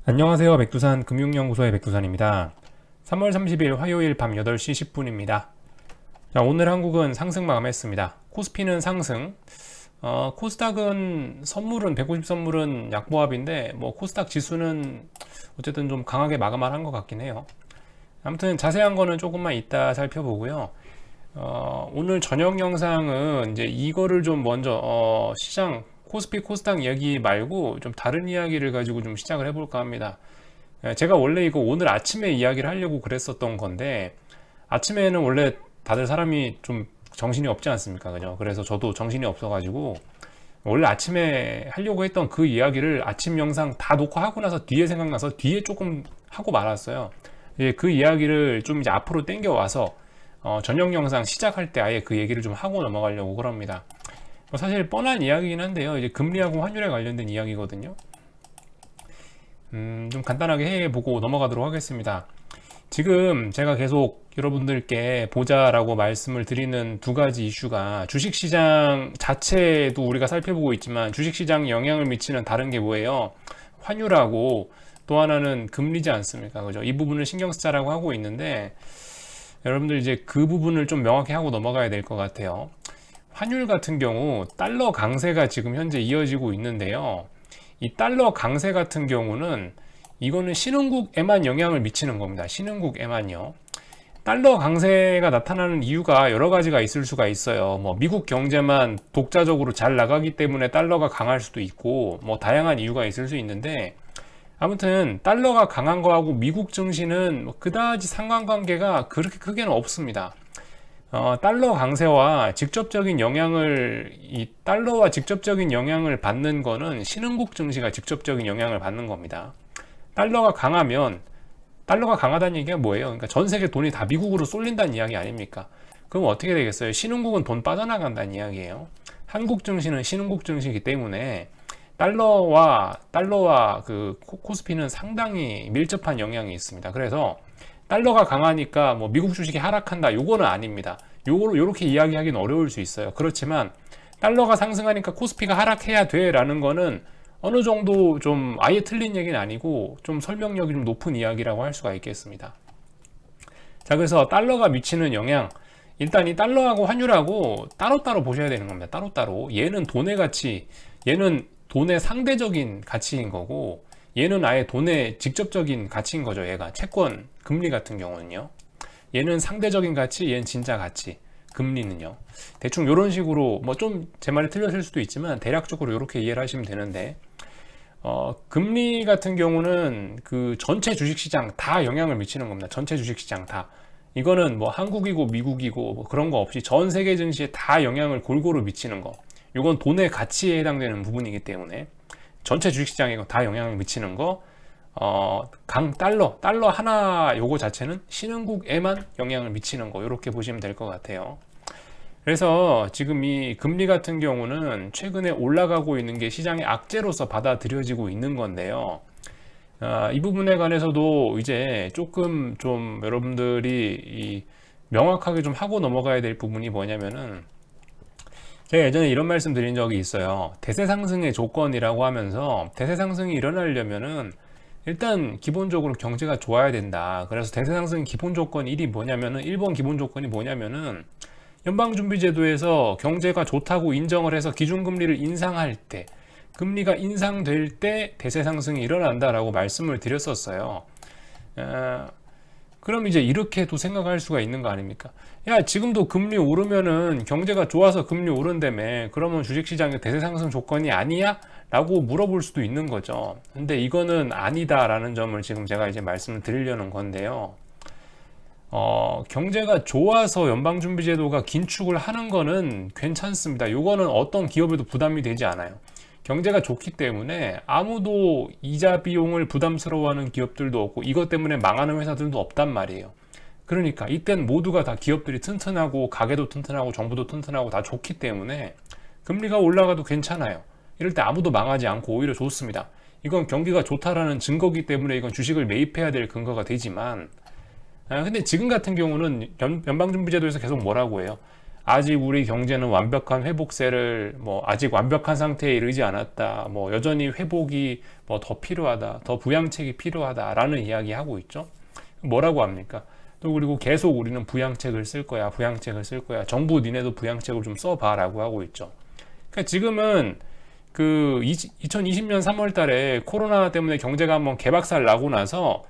안녕하세요. 백두산 금융연구소의 백두산입니다. 3월 30일 화요일 밤 8시 10분입니다. 자, 오늘 한국은 상승 마감했습니다. 코스피는 상승, 코스닥은 선물은 150 선물은 약보합인데 뭐 코스닥 지수는 어쨌든 좀 강하게 마감을 한 것 같긴 해요. 아무튼 자세한 거는 조금만 이따 살펴보고요. 오늘 저녁 영상은 이제 이거를 좀 먼저 시장 코스피 코스닥 이야기 말고 좀 다른 이야기를 가지고 좀 시작을 해볼까 합니다. 제가 원래 이거 오늘 아침에 이야기를 하려고 그랬었던 건데 아침에는 원래 다들 사람이 좀 정신이 없지 않습니까? 그죠? 그래서 저도 정신이 없어가지고 원래 아침에 하려고 했던 그 이야기를 아침 영상 다 녹화하고 나서 뒤에 생각나서 뒤에 조금 하고 말았어요. 그 이야기를 좀 이제 앞으로 당겨와서 저녁 영상 시작할 때 아예 그 얘기를 좀 하고 넘어가려고 그럽니다. 사실 뻔한 이야기긴 한데요. 이제 금리하고 환율에 관련된 이야기거든요. 좀 간단하게 해보고 넘어가도록 하겠습니다. 지금 제가 계속 여러분들께 보자라고 말씀을 드리는 두 가지 이슈가 주식시장 자체도 우리가 살펴보고 있지만 주식시장 영향을 미치는 다른 게 뭐예요? 환율하고 또 하나는 금리지 않습니까? 그죠? 이 부분을 신경 쓰자라고 하고 있는데 여러분들 이제 그 부분을 좀 명확히 하고 넘어가야 될 것 같아요. 환율 같은 경우 달러 강세가 지금 현재 이어지고 있는데요. 이 달러 강세 같은 경우는 이거는 신흥국에만 영향을 미치는 겁니다. 신흥국에만요. 달러 강세가 나타나는 이유가 여러 가지가 있을 수가 있어요. 뭐 미국 경제만 독자적으로 잘 나가기 때문에 달러가 강할 수도 있고 뭐 다양한 이유가 있을 수 있는데 아무튼 달러가 강한 거하고 미국 증시는 뭐 그다지 상관관계가 그렇게 크게는 없습니다. 달러 강세와 직접적인 영향을 이 달러와 직접적인 영향을 받는 거는 신흥국 증시가 직접적인 영향을 받는 겁니다. 달러가 강하면 달러가 강하다는 얘기가 뭐예요? 그러니까 전 세계 돈이 다 미국으로 쏠린다는 이야기 아닙니까? 그럼 어떻게 되겠어요? 신흥국은 돈 빠져나간다는 이야기예요. 한국 증시는 신흥국 증시이기 때문에 달러와 그 코스피는 상당히 밀접한 영향이 있습니다. 그래서 달러가 강하니까 뭐 미국 주식이 하락한다 요거는 아닙니다. 요렇게 이야기하기는 어려울 수 있어요. 그렇지만 달러가 상승하니까 코스피가 하락해야 돼라는 거는 어느 정도 좀 아예 틀린 얘기는 아니고 좀 설명력이 좀 높은 이야기라고 할 수가 있겠습니다. 자, 그래서 달러가 미치는 영향, 일단 이 달러하고 환율하고 따로따로 보셔야 되는 겁니다. 따로따로. 얘는 돈의 가치, 얘는 돈의 상대적인 가치인 거고 얘는 아예 돈의 직접적인 가치인 거죠. 얘가 채권, 금리 같은 경우는요. 얘는 상대적인 가치, 얘는 진짜 가치. 금리는요. 대충 이런 식으로 뭐 좀 제 말이 틀렸을 수도 있지만 대략적으로 이렇게 이해를 하시면 되는데 금리 같은 경우는 그 전체 주식시장 다 영향을 미치는 겁니다. 전체 주식시장 다. 이거는 뭐 한국이고 미국이고 뭐 그런 거 없이 전 세계 증시에 다 영향을 골고루 미치는 거. 이건 돈의 가치에 해당되는 부분이기 때문에 전체 주식시장에 다 영향을 미치는 거. 달러 하나 요거 자체는 신흥국에만 영향을 미치는 거. 이렇게 보시면 될 것 같아요. 그래서 지금 이 금리 같은 경우는 최근에 올라가고 있는 게 시장의 악재로서 받아들여지고 있는 건데요. 이 부분에 관해서도 이제 조금 좀 여러분들이 명확하게 좀 하고 넘어가야 될 부분이 뭐냐면은 제가 예전에 이런 말씀 드린 적이 있어요. 대세 상승의 조건이라고 하면서 대세 상승이 일어나려면은 일단 기본적으로 경제가 좋아야 된다. 그래서 대세 상승 기본 조건 1이 뭐냐면은 1번 기본 조건이 뭐냐면은 연방준비제도에서 경제가 좋다고 인정을 해서 기준금리를 인상할 때 금리가 인상될 때 대세 상승이 일어난다라고 말씀을 드렸었어요. 그럼 이제 이렇게도 생각할 수가 있는 거 아닙니까? 야, 지금도 금리 오르면은 경제가 좋아서 금리 오른다며 그러면 주식시장의 대세 상승 조건이 아니야? 라고 물어볼 수도 있는 거죠. 근데 이거는 아니다라는 점을 지금 제가 이제 말씀을 드리려는 건데요. 경제가 좋아서 연방준비제도가 긴축을 하는 거는 괜찮습니다. 이거는 어떤 기업에도 부담이 되지 않아요. 경제가 좋기 때문에 아무도 이자 비용을 부담스러워하는 기업들도 없고 이것 때문에 망하는 회사들도 없단 말이에요. 그러니까 이땐 모두가 다 기업들이 튼튼하고 가게도 튼튼하고 정부도 튼튼하고 다 좋기 때문에 금리가 올라가도 괜찮아요. 이럴 때 아무도 망하지 않고 오히려 좋습니다. 이건 경기가 좋다라는 증거기 때문에 이건 주식을 매입해야 될 근거가 되지만 근데 지금 같은 경우는 연방준비제도에서 계속 뭐라고 해요? 아직 우리 경제는 완벽한 회복세를 뭐 아직 완벽한 상태에 이르지 않았다. 뭐 여전히 회복이 뭐 더 필요하다. 더 부양책이 필요하다라는 이야기 하고 있죠. 뭐라고 합니까? 또 그리고 계속 우리는 부양책을 쓸 거야. 부양책을 쓸 거야. 정부 니네도 부양책을 좀 써봐라고 하고 있죠. 그러니까 지금은 그 2020년 3월 달에 코로나 때문에 경제가 한번 개박살 나고 나서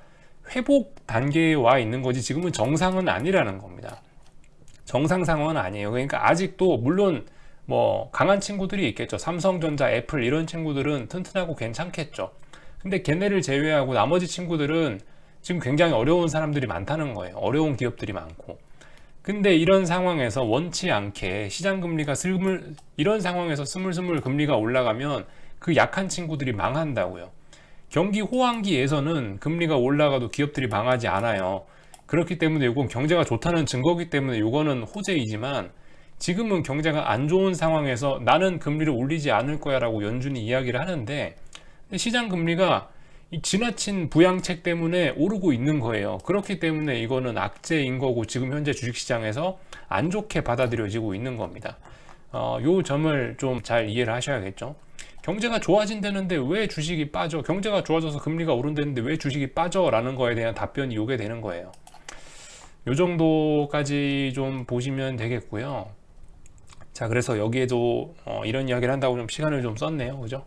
회복 단계에 와 있는 거지 지금은 정상은 아니라는 겁니다. 정상 상황은 아니에요. 그러니까 아직도 물론 뭐 강한 친구들이 있겠죠. 삼성전자, 애플 이런 친구들은 튼튼하고 괜찮겠죠. 근데 걔네를 제외하고 나머지 친구들은 지금 굉장히 어려운 사람들이 많다는 거예요. 어려운 기업들이 많고. 근데 이런 상황에서 원치 않게 시장 금리가 이런 상황에서 스물스물 금리가 올라가면 그 약한 친구들이 망한다고요. 경기 호황기에서는 금리가 올라가도 기업들이 망하지 않아요. 그렇기 때문에 이건 경제가 좋다는 증거기 때문에 이거는 호재이지만 지금은 경제가 안 좋은 상황에서 나는 금리를 올리지 않을 거야 라고 연준이 이야기를 하는데 시장 금리가 지나친 부양책 때문에 오르고 있는 거예요. 그렇기 때문에 이거는 악재인 거고 지금 현재 주식시장에서 안 좋게 받아들여지고 있는 겁니다. 요 점을 좀 잘 이해를 하셔야겠죠. 경제가 좋아진다는데 왜 주식이 빠져? 경제가 좋아져서 금리가 오른다는데 왜 주식이 빠져? 라는 거에 대한 답변이 요게 되는 거예요. 요 정도까지 좀 보시면 되겠고요. 자, 그래서 여기에도 이런 이야기를 한다고 좀 시간을 좀 썼네요. 그죠?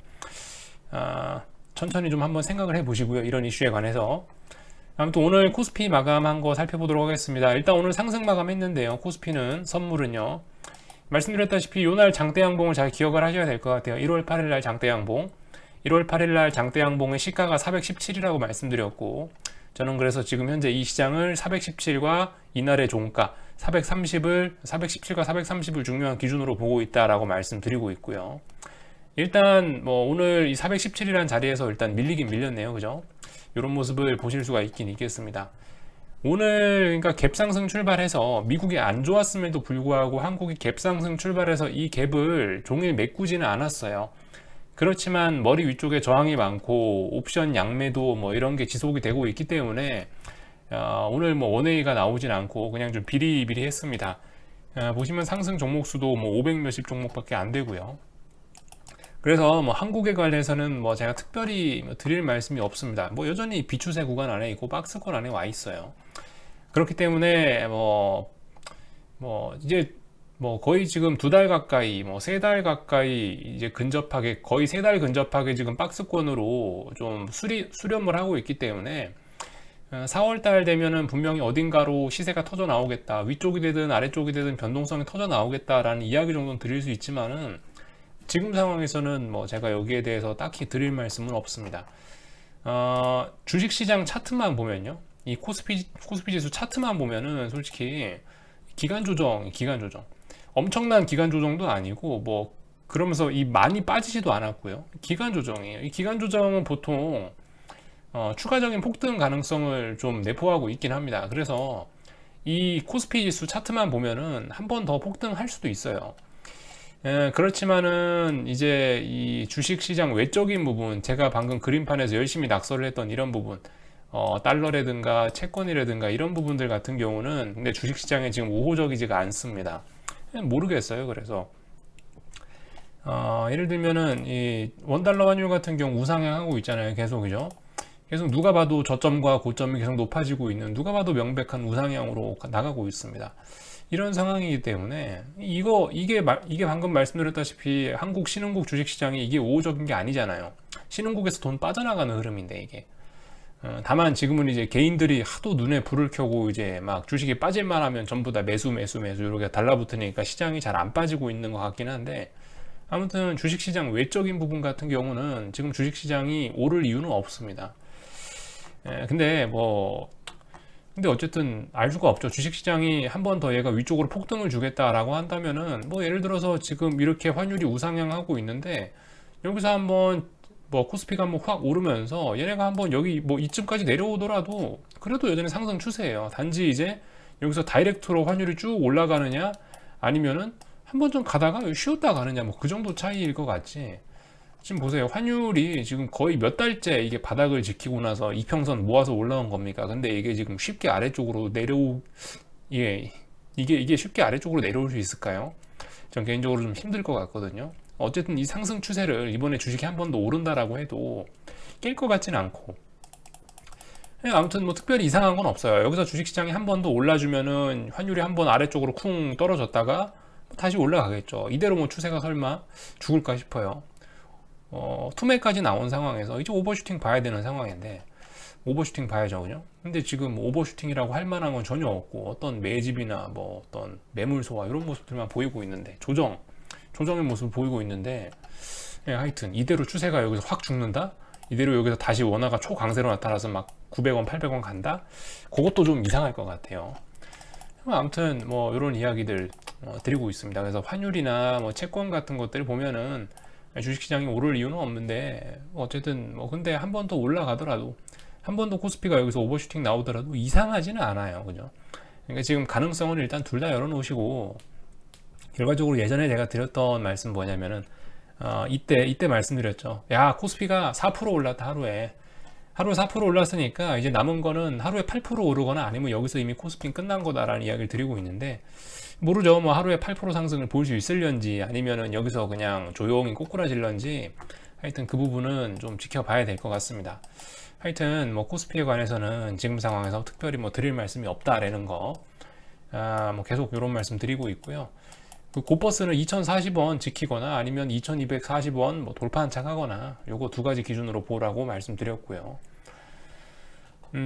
천천히 좀 한번 생각을 해 보시고요. 이런 이슈에 관해서. 아무튼 오늘 코스피 마감한 거 살펴보도록 하겠습니다. 일단 오늘 상승 마감했는데요. 코스피는 선물은요. 말씀드렸다시피 요날 장대 양봉을 잘 기억을 하셔야 될 것 같아요. 1월 8일 날 장대 양봉. 1월 8일 날 장대 양봉의 시가가 417이라고 말씀드렸고 저는 그래서 지금 현재 이 시장을 417과 이날의 종가 417과 430을 중요한 기준으로 보고 있다라고 말씀드리고 있고요. 일단 뭐 오늘 이 417이라는 자리에서 일단 밀리긴 밀렸네요. 그죠? 이런 모습을 보실 수가 있긴 있겠습니다. 오늘 그러니까 갭상승 출발해서 미국이 안 좋았음에도 불구하고 한국이 갭상승 출발해서 이 갭을 종일 메꾸지는 않았어요. 그렇지만 머리 위쪽에 저항이 많고 옵션 양매도 뭐 이런 게 지속이 되고 있기 때문에 오늘 뭐 원웨이가 나오진 않고 그냥 좀 비리비리했습니다. 보시면 상승 종목 수도 뭐 500 몇십 종목밖에 안 되고요. 그래서 뭐 한국에 관해서는 뭐 제가 특별히 드릴 말씀이 없습니다. 뭐 여전히 비추세 구간 안에 있고 박스권 안에 와 있어요. 그렇기 때문에 뭐 이제 뭐 거의 지금 2달 가까이 뭐 3달 가까이 이제 근접하게 거의 3달 근접하게 지금 박스권으로 좀 수렴을 하고 있기 때문에 4월 달 되면은 분명히 어딘가로 시세가 터져 나오겠다. 위쪽이 되든 아래쪽이 되든 변동성이 터져 나오겠다라는 이야기 정도는 드릴 수 있지만은 지금 상황에서는 뭐 제가 여기에 대해서 딱히 드릴 말씀은 없습니다. 주식시장 차트만 보면요. 이 코스피 지수 차트만 보면은 솔직히 기간 조정. 엄청난 기간 조정도 아니고 뭐 그러면서 이 많이 빠지지도 않았고요. 기간 조정이에요. 이 기간 조정은 보통 추가적인 폭등 가능성을 좀 내포하고 있긴 합니다. 그래서 이 코스피 지수 차트만 보면은 한 번 더 폭등할 수도 있어요. 그렇지만은 이제 이 주식시장 외적인 부분 제가 방금 그림판에서 열심히 낙서를 했던 이런 부분 달러라든가 채권이라든가 이런 부분들 같은 경우는 근데 주식시장에 지금 우호적이지가 않습니다. 모르겠어요. 그래서 예를 들면은 이 원달러 환율 같은 경우 우상향하고 있잖아요. 계속 누가 봐도 저점과 고점이 계속 높아지고 있는 누가 봐도 명백한 우상향으로 나가고 있습니다. 이런 상황이기 때문에 이게 방금 말씀드렸다시피 한국 신흥국 주식시장이 이게 우호적인 게 아니잖아요. 신흥국에서 돈 빠져나가는 흐름인데 이게 다만 지금은 이제 개인들이 하도 눈에 불을 켜고 이제 막 주식이 빠질만 하면 전부 다 매수 이렇게 달라붙으니까 시장이 잘 안 빠지고 있는 것 같긴 한데 아무튼 주식시장 외적인 부분 같은 경우는 지금 주식시장이 오를 이유는 없습니다. 근데 어쨌든 알 수가 없죠. 주식시장이 한 번 더 얘가 위쪽으로 폭등을 주겠다라고 한다면은 뭐 예를 들어서 지금 이렇게 환율이 우상향하고 있는데 여기서 한번 뭐 코스피가 한번 확 오르면서 얘네가 한번 여기 뭐 이쯤까지 내려오더라도 그래도 여전히 상승 추세예요. 단지 이제 여기서 다이렉트로 환율이 쭉 올라가느냐 아니면은 한번 좀 가다가 쉬었다 가느냐 뭐 그 정도 차이일 것 같지. 지금 보세요. 환율이 지금 거의 몇 달째 이게 바닥을 지키고 나서 이평선 모아서 올라온 겁니까? 근데 이게 지금 쉽게 아래쪽으로 이게 쉽게 아래쪽으로 내려올 수 있을까요? 전 개인적으로 좀 힘들 것 같거든요. 어쨌든 이 상승 추세를 이번에 주식이 한 번 더 오른다라고 해도 깰 것 같지는 않고, 아무튼 뭐 특별히 이상한 건 없어요. 여기서 주식시장이 한 번 더 올라주면은 환율이 한 번 아래쪽으로 쿵 떨어졌다가 다시 올라가겠죠. 이대로 뭐 추세가 설마 죽을까 싶어요. 투매까지 나온 상황에서 이제 오버슈팅 봐야 되는 상황인데, 오버슈팅 봐야죠, 그죠? 근데 지금 오버슈팅이라고 할 만한 건 전혀 없고, 어떤 매집이나 뭐 어떤 매물 소화 이런 모습들만 보이고 있는데, 조정의 모습을 보이고 있는데, 하여튼 이대로 추세가 여기서 확 죽는다? 이대로 여기서 다시 원화가 초강세로 나타나서 막 900원, 800원 간다? 그것도 좀 이상할 것 같아요. 아무튼 뭐 이런 이야기들 드리고 있습니다. 그래서 환율이나 뭐 채권 같은 것들을 보면은 주식시장이 오를 이유는 없는데, 어쨌든 뭐 근데 한 번 더 올라가더라도, 한 번 더 코스피가 여기서 오버슈팅 나오더라도 이상하지는 않아요, 그죠? 그러니까 지금 가능성은 일단 둘 다 열어놓으시고, 결과적으로 예전에 제가 드렸던 말씀 뭐냐면은, 이때 말씀드렸죠. 야, 코스피가 4% 올랐다, 하루에 4% 올랐으니까 이제 남은 거는 하루에 8% 오르거나 아니면 여기서 이미 코스피 끝난 거다라는 이야기를 드리고 있는데, 모르죠. 뭐 하루에 8% 상승을 볼 수 있을런지 아니면은 여기서 그냥 조용히 꼬꾸라질런지, 하여튼 그 부분은 좀 지켜봐야 될 것 같습니다. 하여튼 뭐 코스피에 관해서는 지금 상황에서 특별히 뭐 드릴 말씀이 없다라는 거, 뭐 계속 이런 말씀 드리고 있고요. 그 고버스는 2040원 지키거나 아니면 2240원 뭐 돌파 한착하거나, 요거 두 가지 기준으로 보라고 말씀드렸고요.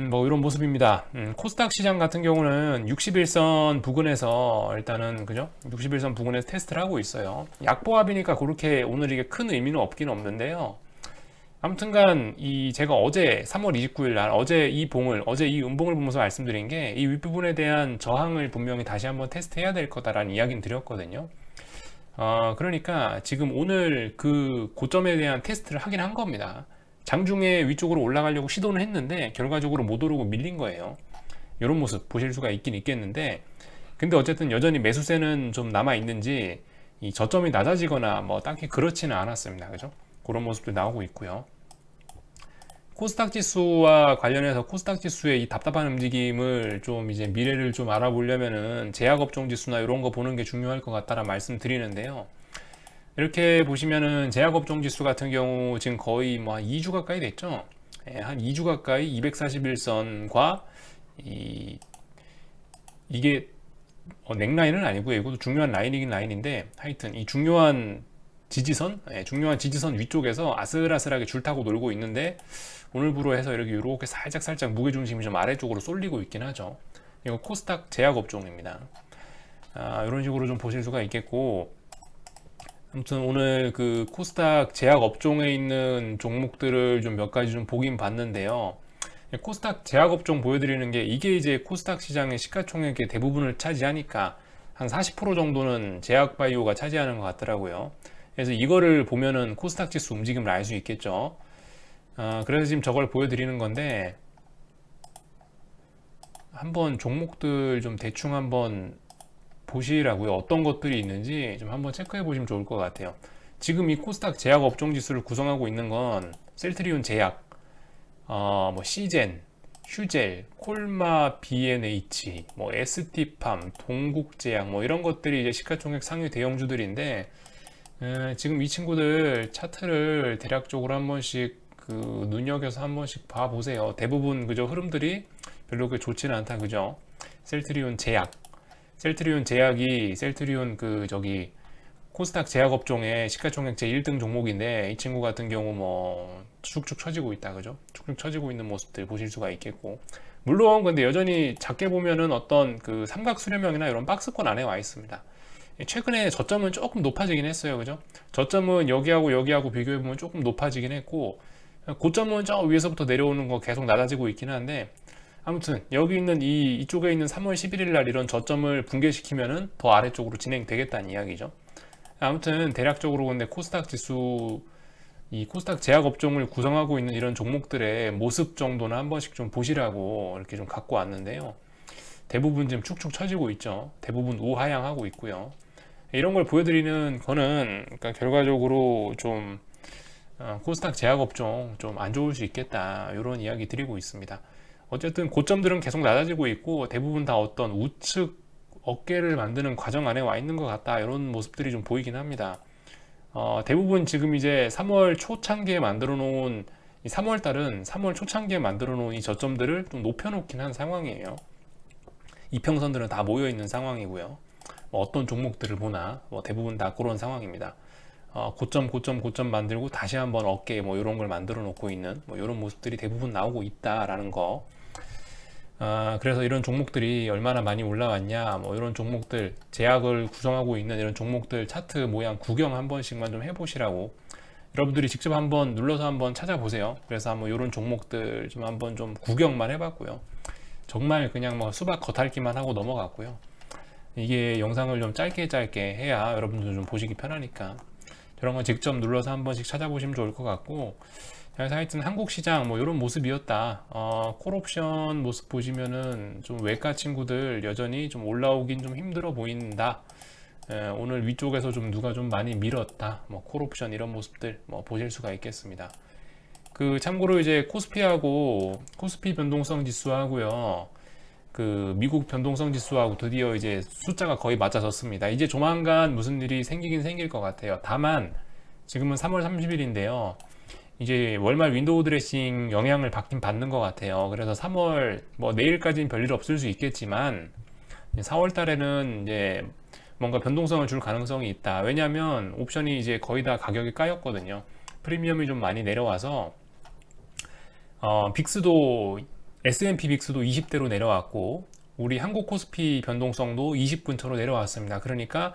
뭐 이런 모습입니다. 코스닥 시장 같은 경우는 61선 부근에서 일단은, 그죠? 61선 부근에서 테스트를 하고 있어요. 약보합이니까 그렇게 오늘 이게 큰 의미는 없긴 없는데요. 아무튼간 제가 어제 3월 29일 날 어제 이 음봉을 보면서 말씀드린 게, 이 윗부분에 대한 저항을 분명히 다시 한번 테스트해야 될 거다라는 이야기는 드렸거든요. 그러니까 지금 오늘 그 고점에 대한 테스트를 하긴 한 겁니다. 장중에 위쪽으로 올라가려고 시도는 했는데 결과적으로 못 오르고 밀린 거예요. 이런 모습 보실 수가 있긴 있겠는데, 근데 어쨌든 여전히 매수세는 좀 남아 있는지 이 저점이 낮아지거나 뭐 딱히 그렇지는 않았습니다. 그죠? 그런 모습도 나오고 있고요. 코스닥 지수와 관련해서 코스닥 지수의 이 답답한 움직임을 좀 이제 미래를 좀 알아보려면은 제약업종 지수나 이런 거 보는 게 중요할 것 같다라 말씀드리는데요. 이렇게 보시면은 제약업종 지수 같은 경우 지금 거의 뭐 한 2주 가까이 됐죠. 한 2주 가까이 241선과 이게 넥라인은 아니고요. 이것도 중요한 라인이긴 라인인데, 하여튼 이 중요한 지지선 위쪽에서 아슬아슬하게 줄타고 놀고 있는데, 오늘부로 해서 이렇게 살짝 무게중심이 좀 아래쪽으로 쏠리고 있긴 하죠. 이거 코스닥 제약업종입니다. 이런 식으로 좀 보실 수가 있겠고, 아무튼 오늘 그 코스닥 제약업종에 있는 종목들을 좀 몇 가지 좀 보긴 봤는데요. 코스닥 제약업종 보여드리는 게, 이게 이제 코스닥 시장의 시가총액의 대부분을 차지하니까 한 40% 정도는 제약바이오가 차지하는 것 같더라고요. 그래서 이거를 보면은 코스닥 지수 움직임을 알 수 있겠죠. 그래서 지금 저걸 보여드리는 건데, 한번 종목들 좀 대충 한번 보시라고요. 어떤 것들이 있는지 좀 한번 체크해 보시면 좋을 것 같아요. 지금 이 코스닥 제약 업종 지수를 구성하고 있는 건 셀트리온 제약, 뭐 시젠, 휴젤, 콜마 B&H, 뭐 ST팜, 동국제약, 뭐 이런 것들이 이제 시가총액 상위 대형주들인데, 지금 이 친구들 차트를 대략적으로 한 번씩 그 눈여겨서 한 번씩 봐보세요. 대부분 그저 흐름들이 별로 그렇게 좋지는 않다, 그죠? 셀트리온 제약이 셀트리온 코스닥 제약 업종의 시가총액 제1등 종목인데, 이 친구 같은 경우 뭐 축축 처지고 있다, 그죠? 축축 처지고 있는 모습들 보실 수가 있겠고, 물론 근데 여전히 작게 보면은 어떤 그 삼각 수렴형이나 이런 박스권 안에 와 있습니다. 최근에 저점은 조금 높아지긴 했어요, 그죠? 저점은 여기하고 비교해 보면 조금 높아지긴 했고, 고점은 저 위에서부터 내려오는 거 계속 낮아지고 있긴 한데, 아무튼 여기 있는 이쪽에 있는 3월 11일 날 이런 저점을 붕괴시키면은 더 아래쪽으로 진행되겠다는 이야기죠. 아무튼 대략적으로 근데 코스닥 지수, 이 코스닥 제약 업종을 구성하고 있는 이런 종목들의 모습 정도는 한 번씩 좀 보시라고 이렇게 좀 갖고 왔는데요. 대부분 지금 축축 처지고 있죠. 대부분 우하향하고 있고요. 이런 걸 보여드리는 거는, 그러니까 결과적으로 좀 코스닥 제약 업종 좀 안 좋을 수 있겠다, 이런 이야기 드리고 있습니다. 어쨌든 고점들은 계속 낮아지고 있고, 대부분 다 어떤 우측 어깨를 만드는 과정 안에 와 있는 것 같다. 이런 모습들이 좀 보이긴 합니다. 대부분 지금 이제 3월 초창기에 만들어 놓은 3월 달은 3월 초창기에 만들어 놓은 이 저점들을 좀 높여 놓긴 한 상황이에요. 이평선들은 다 모여 있는 상황이고요. 뭐 어떤 종목들을 보나 뭐 대부분 다 그런 상황입니다. 고점 만들고 다시 한번 어깨 뭐 이런 걸 만들어 놓고 있는 뭐 이런 모습들이 대부분 나오고 있다라는 거. 그래서 이런 종목들이 얼마나 많이 올라왔냐, 뭐 이런 종목들, 제약을 구성하고 있는 이런 종목들 차트 모양 구경 한 번씩만 좀 해보시라고, 여러분들이 직접 한번 눌러서 한번 찾아보세요. 그래서 한번 이런 종목들 좀 한번 좀 구경만 해봤고요. 정말 그냥 뭐 수박 겉핥기만 하고 넘어갔고요. 이게 영상을 좀 짧게 해야 여러분들 좀 보시기 편하니까 이런 거 직접 눌러서 한 번씩 찾아보시면 좋을 것 같고, 그래서 하여튼 한국 시장 뭐 이런 모습이었다. 콜옵션 모습 보시면은 좀 외가 친구들 여전히 좀 올라오긴 좀 힘들어 보인다. 오늘 위쪽에서 좀 누가 좀 많이 밀었다. 뭐 콜옵션 이런 모습들 뭐 보실 수가 있겠습니다. 그 참고로 이제 코스피 변동성 지수하고요. 그 미국 변동성 지수하고 드디어 이제 숫자가 거의 맞아졌습니다. 이제 조만간 무슨 일이 생기긴 생길 것 같아요. 다만 지금은 3월 30일인데요. 이제 월말 윈도우 드레싱 영향을 받긴 받는 것 같아요. 그래서 3월 뭐 내일까지는 별일 없을 수 있겠지만 4월 달에는 이제 뭔가 변동성을 줄 가능성이 있다. 왜냐하면 옵션이 이제 거의 다 가격이 까였거든요. 프리미엄이 좀 많이 내려와서 빅스도 S&P 빅스도 20대로 내려왔고 우리 한국 코스피 변동성도 20 근처로 내려왔습니다. 그러니까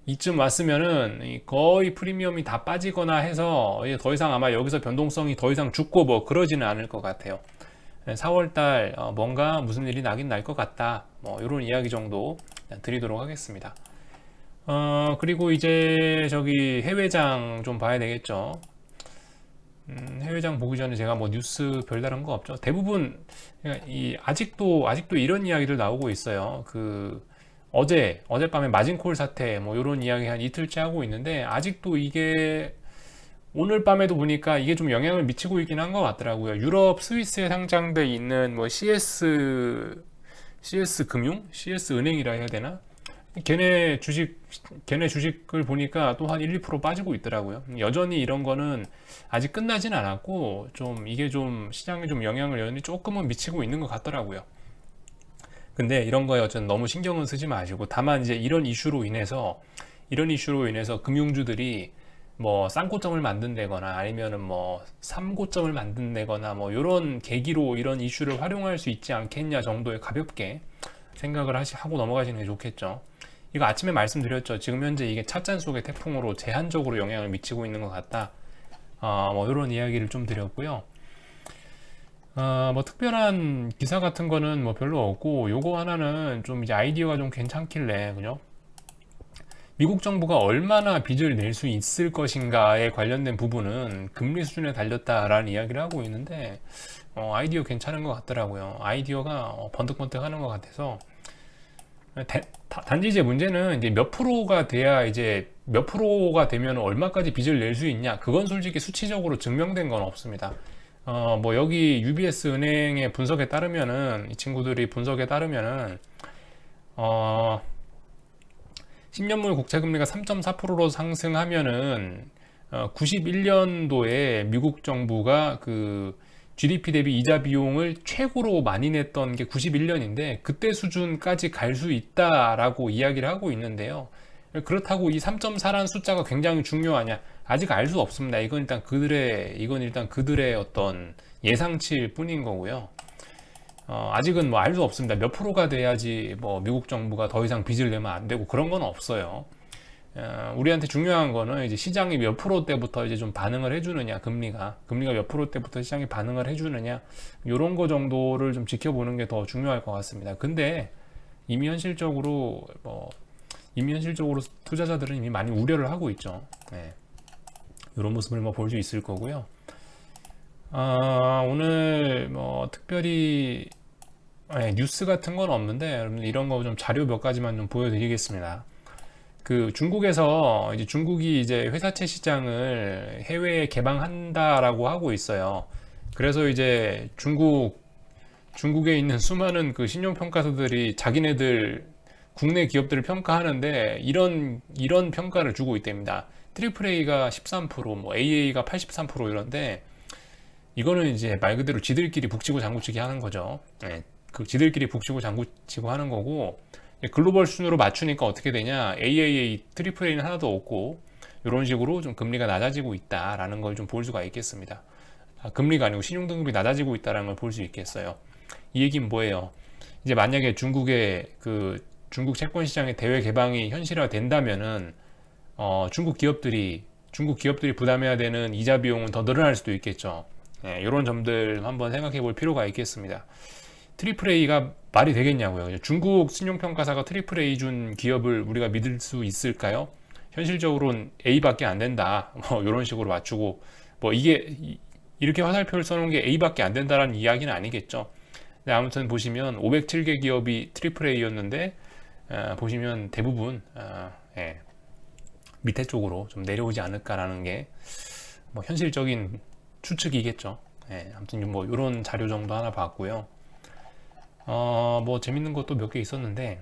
이쯤 왔으면은 거의 프리미엄이 다 빠지거나 해서 더 이상 아마 여기서 변동성이 더 이상 죽고 뭐 그러지는 않을 것 같아요. 4월달 뭔가 무슨 일이 나긴 날 것 같다. 뭐 이런 이야기 정도 드리도록 하겠습니다. 그리고 이제 저기 해외장 좀 봐야 되겠죠. 해외장 보기 전에 제가 뭐 뉴스 별다른 거 없죠. 대부분 아직도 이런 이야기들 나오고 있어요. 그 어젯밤에 마진콜 사태 뭐 이런 이야기 한 이틀째 하고 있는데 아직도 이게 오늘 밤에도 보니까 이게 좀 영향을 미치고 있긴 한 것 같더라고요. 유럽 스위스에 상장돼 있는 뭐 CS 금융, CS 은행이라 해야 되나? 걔네 주식을 보니까 또 한 1, 2% 빠지고 있더라고요. 여전히 이런 거는 아직 끝나진 않았고 좀 이게 좀 시장에 좀 영향을 여전히 조금은 미치고 있는 것 같더라고요. 근데 이런 거에 어쨌든 너무 신경은 쓰지 마시고, 다만 이제 이런 이슈로 인해서 금융주들이 뭐 쌍고점을 만든다거나 아니면은 뭐 삼고점을 만든다거나 뭐 이런 계기로 이런 이슈를 활용할 수 있지 않겠냐 정도의 가볍게 생각을 하고 넘어가시는 게 좋겠죠. 이거 아침에 말씀드렸죠. 지금 현재 이게 찻잔 속의 태풍으로 제한적으로 영향을 미치고 있는 것 같다. 뭐 이런 이야기를 좀 드렸고요. 뭐 특별한 기사 같은 거는 뭐 별로 없고, 요거 하나는 좀 이제 아이디어가 좀 괜찮길래, 그죠? 미국 정부가 얼마나 빚을 낼 수 있을 것인가에 관련된 부분은 금리 수준에 달렸다라는 이야기를 하고 있는데, 아이디어 괜찮은 것 같더라고요. 아이디어가 번뜩번뜩 하는 것 같아서. 단지 이제 문제는 이제 몇 프로가 되면 얼마까지 빚을 낼 수 있냐, 그건 솔직히 수치적으로 증명된 건 없습니다. 뭐 여기 UBS 은행의 분석에 따르면은, 이 친구들이 분석에 따르면은 10년물 국채금리가 3.4%로 상승하면은 91년도에 미국 정부가 그 GDP 대비 이자 비용을 최고로 많이 냈던 게 91년인데 그때 수준까지 갈 수 있다라고 이야기를 하고 있는데요. 그렇다고 이 3.4라는 숫자가 굉장히 중요하냐? 아직 알 수 없습니다. 이건 일단 그들의 어떤 예상치일 뿐인 거고요. 아직은 뭐 알 수 없습니다. 몇 프로가 돼야지 뭐 미국 정부가 더 이상 빚을 내면 안 되고 그런 건 없어요. 우리한테 중요한 거는 이제 시장이 몇 프로 때부터 이제 좀 반응을 해주느냐, 금리가 몇 프로 때부터 시장이 반응을 해주느냐, 이런 거 정도를 좀 지켜보는 게 더 중요할 것 같습니다. 근데 이미 현실적으로 투자자들은 이미 많이 우려를 하고 있죠. 네. 이런 모습을 뭐 볼 수 있을 거고요. 오늘 뭐 특별히 뉴스 같은 건 없는데 여러분 이런 거 좀 자료 몇 가지만 좀 보여드리겠습니다. 그 중국에서 중국이 이제 회사채 시장을 해외에 개방한다라고 하고 있어요. 그래서 이제 중국에 있는 수많은 그 신용평가사들이 자기네들 국내 기업들을 평가하는데 이런 평가를 주고 있답니다. 트리플 A가 13%, 뭐 AA가 83% 이런데 이거는 이제 말 그대로 지들끼리 북치고 장구치기 하는 거죠. 예, 그 지들끼리 북치고 장구치고 하는 거고 글로벌 순으로 맞추니까 어떻게 되냐? AAA, 트리플 A는 하나도 없고 이런 식으로 좀 금리가 낮아지고 있다라는 걸 좀 볼 수가 있겠습니다. 금리가 아니고 신용등급이 낮아지고 있다는 걸 볼 수 있겠어요. 이 얘기는 뭐예요? 이제 만약에 중국 채권 시장의 대외 개방이 현실화 된다면은 중국 기업들이 부담해야 되는 이자 비용은 더 늘어날 수도 있겠죠. 네, 이런 점들 한번 생각해 볼 필요가 있겠습니다. 트리플 A가 말이 되겠냐고요. 중국 신용평가사가 트리플 A 준 기업을 우리가 믿을 수 있을까요? 현실적으로는 A밖에 안 된다. 뭐 이런 식으로 맞추고 뭐 이렇게 화살표를 써놓은 게 A밖에 안 된다라는 이야기는 아니겠죠. 근데 아무튼 보시면 507개 기업이 트리플 A였는데 보시면 대부분 예, 밑에 쪽으로 좀 내려오지 않을까라는 게 뭐 현실적인 추측이겠죠. 예, 아무튼 뭐 이런 자료 정도 하나 봤고요. 뭐 재밌는 것도 몇 개 있었는데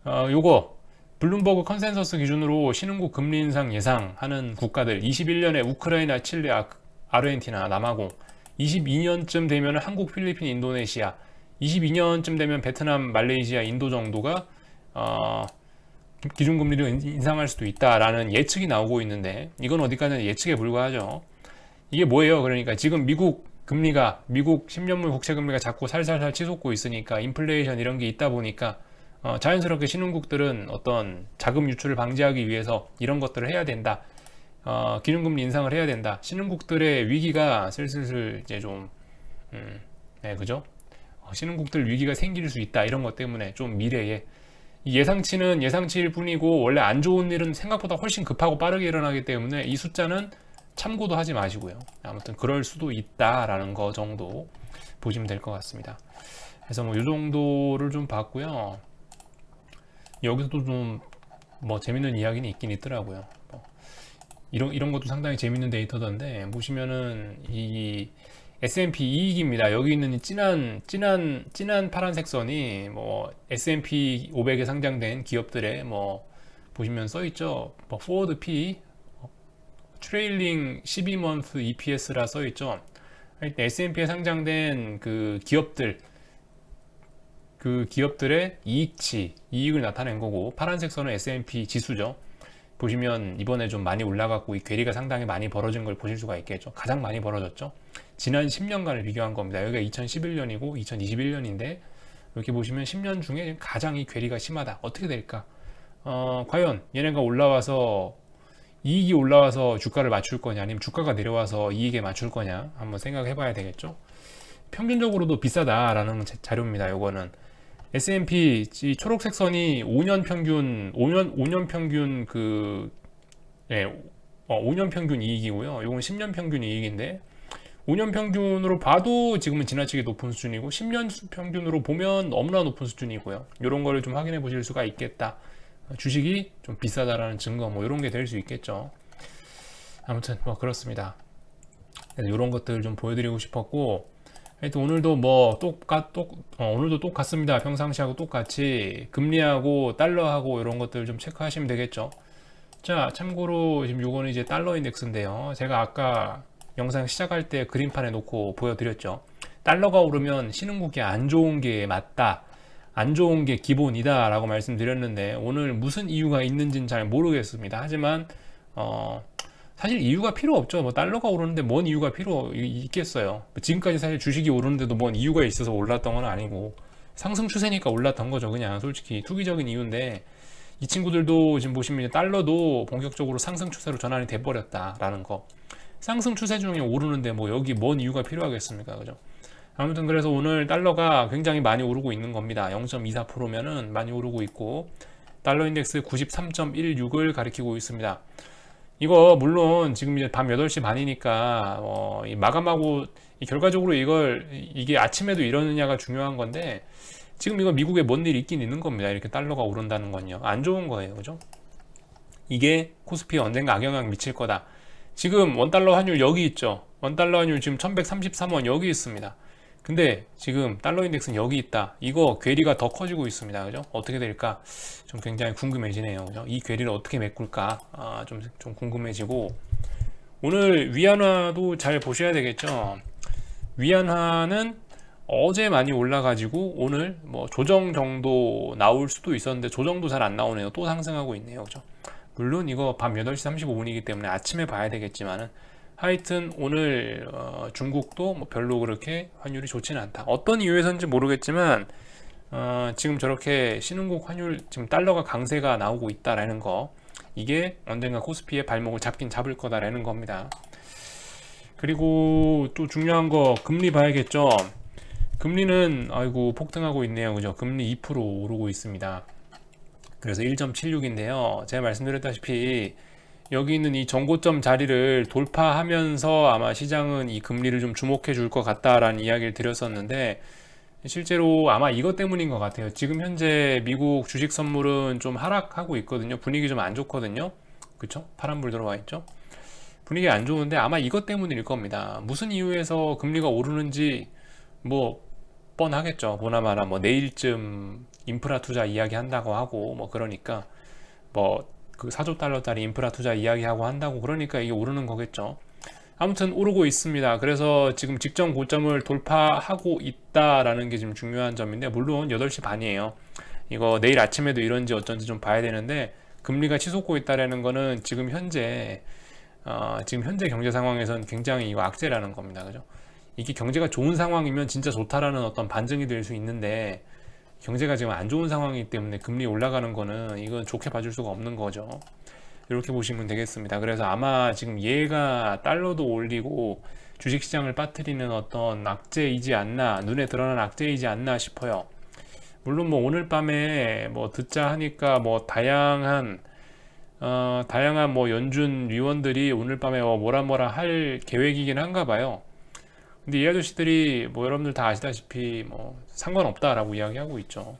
요거 블룸버그 컨센서스 기준으로 신흥국 금리 인상 예상하는 국가들 21년에 우크라이나, 칠레, 아르헨티나, 남아공 22년쯤 되면 한국, 필리핀, 인도네시아 22년쯤 되면 베트남, 말레이시아, 인도 정도가 기준금리를 인상할 수도 있다라는 예측이 나오고 있는데 이건 어디까지나 예측에 불과하죠. 이게 뭐예요? 그러니까 지금 미국 10년물 국채 금리가 자꾸 살살살 치솟고 있으니까 인플레이션 이런 게 있다 보니까 자연스럽게 신흥국들은 어떤 자금 유출을 방지하기 위해서 이런 것들을 해야 된다. 기준금리 인상을 해야 된다. 신흥국들의 위기가 슬슬 이제 좀 네, 그죠? 신흥국들 위기가 생길 수 있다. 이런 것 때문에 좀 미래에 이 예상치는 예상치일 뿐이고 원래 안 좋은 일은 생각보다 훨씬 급하고 빠르게 일어나기 때문에 이 숫자는 참고도 하지 마시고요. 아무튼 그럴 수도 있다라는 거 정도 보시면 될 것 같습니다. 그래서 뭐 이 정도를 좀 봤고요. 여기서도 좀 뭐 재밌는 이야기는 있긴 있더라고요. 뭐 이런 것도 상당히 재밌는 데이터던데 보시면은 이 S&P 이익입니다. 여기 있는 이 진한 파란색 선이 뭐 S&P 500에 상장된 기업들의 뭐 보시면 써 있죠. 뭐 forward P, 트레일링 12month EPS라 써 있죠. S&P에 상장된 그 기업들의 이익을 나타낸 거고 파란색 선은 S&P 지수죠. 보시면 이번에 좀 많이 올라갔고 이 괴리가 상당히 많이 벌어진 걸 보실 수가 있겠죠. 가장 많이 벌어졌죠. 지난 10년간을 비교한 겁니다. 여기가 2011년이고 2021년인데 이렇게 보시면 10년 중에 가장 이 괴리가 심하다. 어떻게 될까? 과연 얘네가 이익이 올라와서 주가를 맞출 거냐 아니면 주가가 내려와서 이익에 맞출 거냐 한번 생각해 봐야 되겠죠. 평균적으로도 비싸다라는 자료입니다. 요거는 S&P 이 초록색 선이 5년 평균 5년 평균 이익이고요. 요건 10년 평균 이익인데 5년 평균으로 봐도 지금은 지나치게 높은 수준이고 10년 평균으로 보면 너무나 높은 수준이고요. 이런 거를 좀 확인해 보실 수가 있겠다. 주식이 좀 비싸다라는 증거 뭐 이런 게 될 수 있겠죠. 아무튼 뭐 그렇습니다. 이런 것들 좀 보여드리고 싶었고 하여튼 오늘도 오늘도 똑같습니다. 평상시하고 똑같이 금리하고 달러하고 이런 것들 좀 체크하시면 되겠죠. 자, 참고로 지금 요거는 이제 달러 인덱스인데요. 제가 아까 영상 시작할 때 그림판에 놓고 보여드렸죠. 달러가 오르면 신흥국이 안 좋은 게 맞다. 안 좋은 게 기본이다 라고 말씀드렸는데 오늘 무슨 이유가 있는지는 잘 모르겠습니다. 하지만 사실 이유가 필요 없죠. 뭐 달러가 오르는데 뭔 이유가 필요 있겠어요. 지금까지 사실 주식이 오르는데도 뭔 이유가 있어서 올랐던 건 아니고 상승 추세니까 올랐던 거죠. 그냥 솔직히 투기적인 이유인데 이 친구들도 지금 보시면 이제 달러도 본격적으로 상승 추세로 전환이 돼버렸다라는 거. 상승 추세 중에 오르는데 뭐 여기 뭔 이유가 필요하겠습니까? 그죠? 아무튼 그래서 오늘 달러가 굉장히 많이 오르고 있는 겁니다. 0.24%면은 많이 오르고 있고 달러 인덱스 93.16을 가리키고 있습니다. 이거 물론 지금 이제 밤 8시 반이니까 마감하고 결과적으로 이게 아침에도 이러느냐가 중요한 건데 지금 이거 미국에 뭔 일이 있긴 있는 겁니다. 이렇게 달러가 오른다는 건요. 안 좋은 거예요. 그죠? 이게 코스피에 언젠가 악영향 미칠 거다. 지금 원달러 환율 여기 있죠. 원달러 환율 지금 1133원 여기 있습니다. 근데 지금 달러 인덱스는 여기 있다. 이거 괴리가 더 커지고 있습니다. 그죠? 어떻게 될까? 좀 굉장히 궁금해지네요. 그죠? 이 괴리를 어떻게 메꿀까? 좀 궁금해지고, 오늘 위안화도 잘 보셔야 되겠죠? 위안화는 어제 많이 올라가지고 오늘 뭐 조정 정도 나올 수도 있었는데 조정도 잘 안 나오네요. 또 상승하고 있네요. 그죠? 물론 이거 밤 8시 35분이기 때문에 아침에 봐야 되겠지만은, 하여튼 오늘 중국도 뭐 별로 그렇게 환율이 좋지는 않다. 어떤 이유에서인지 모르겠지만 지금 저렇게 신흥국 환율, 지금 달러가 강세가 나오고 있다라는 거, 이게 언젠가 코스피의 발목을 잡긴 잡을 거다라는 겁니다. 그리고 또 중요한 거, 금리 봐야겠죠. 금리는 아이고 폭등하고 있네요. 그죠? 금리 2% 오르고 있습니다. 그래서 1.76인데요. 제가 말씀드렸다시피 여기 있는 이 정고점 자리를 돌파하면서 아마 시장은 이 금리를 좀 주목해 줄 것 같다라는 이야기를 드렸었는데, 실제로 아마 이것 때문인 것 같아요. 지금 현재 미국 주식 선물은 좀 하락하고 있거든요. 분위기 좀 안 좋거든요. 그쵸? 파란불 들어와 있죠? 분위기 안 좋은데 아마 이것 때문일 겁니다. 무슨 이유에서 금리가 오르는지 뭐 뻔하겠죠. 보나마나 뭐 내일쯤 인프라 투자 이야기 한다고 하고, 뭐 그러니까 뭐 그 4조 달러짜리 인프라 투자 이야기하고 한다고, 그러니까 이게 오르는 거겠죠. 아무튼 오르고 있습니다. 그래서 지금 직전 고점을 돌파하고 있다라는 게 지금 중요한 점인데, 물론 8시 반이에요. 이거 내일 아침에도 이런지 어쩐지 좀 봐야 되는데, 금리가 치솟고 있다라는 거는 지금 현재 경제 상황에선 굉장히 이거 악재라는 겁니다. 그죠? 이게 경제가 좋은 상황이면 진짜 좋다라는 어떤 반증이 될 수 있는데, 경제가 지금 안 좋은 상황이기 때문에 금리 올라가는 거는 이건 좋게 봐줄 수가 없는 거죠. 이렇게 보시면 되겠습니다. 그래서 아마 지금 얘가 달러도 올리고 주식시장을 빠뜨리는 어떤 악재이지 않나, 눈에 드러난 악재이지 않나 싶어요. 물론 뭐 오늘 밤에 뭐 듣자 하니까 뭐 다양한 뭐 연준 위원들이 오늘 밤에 뭐라 할 계획이긴 한가 봐요. 근데 이 아저씨들이 뭐 여러분들 다 아시다시피 뭐 상관없다라고 이야기하고 있죠.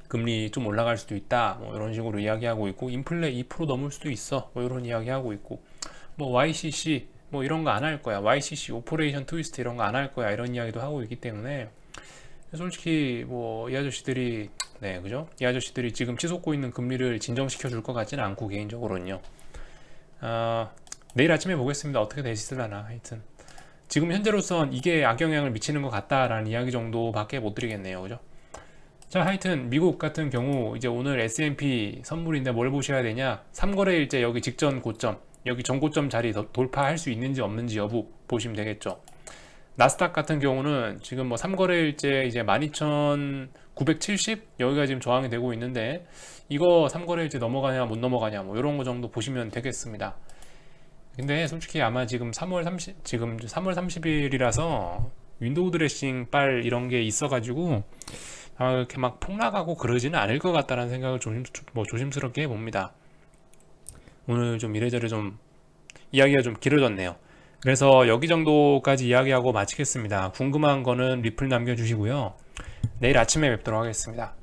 금리 좀 올라갈 수도 있다, 뭐 이런 식으로 이야기하고 있고, 인플레 2% 넘을 수도 있어, 뭐 이런 이야기하고 있고, 뭐 YCC 뭐 이런 거 안 할 거야, YCC 오퍼레이션 트위스트 이런 거 안 할 거야, 이런 이야기도 하고 있기 때문에, 솔직히 뭐 이 아저씨들이, 네 그죠? 이 아저씨들이 지금 치솟고 있는 금리를 진정시켜 줄 것 같지는 않고, 개인적으로는요. 내일 아침에 보겠습니다. 어떻게 되실라나. 하여튼 지금 현재로선 이게 악영향을 미치는 것 같다라는 이야기 정도밖에 못 드리겠네요. 그죠? 자, 하여튼 미국 같은 경우 이제 오늘 S&P 선물인데 뭘 보셔야 되냐? 3거래일째 여기 직전 고점, 여기 전고점 자리 돌파할 수 있는지 없는지 여부 보시면 되겠죠. 나스닥 같은 경우는 지금 뭐 3거래일째 이제 12,970 여기가 지금 저항이 되고 있는데, 이거 3거래일째 넘어가냐 못 넘어가냐 뭐 이런 거 정도 보시면 되겠습니다. 근데 솔직히 아마 지금 3월 30일이라서 윈도우 드레싱 빨 이런 게 있어가지고 아마 이렇게 막 폭락하고 그러지는 않을 것 같다는 생각을 조심스럽게 해봅니다. 오늘 좀 이래저래 좀 이야기가 좀 길어졌네요. 그래서 여기 정도까지 이야기하고 마치겠습니다. 궁금한 거는 리플 남겨주시고요. 내일 아침에 뵙도록 하겠습니다.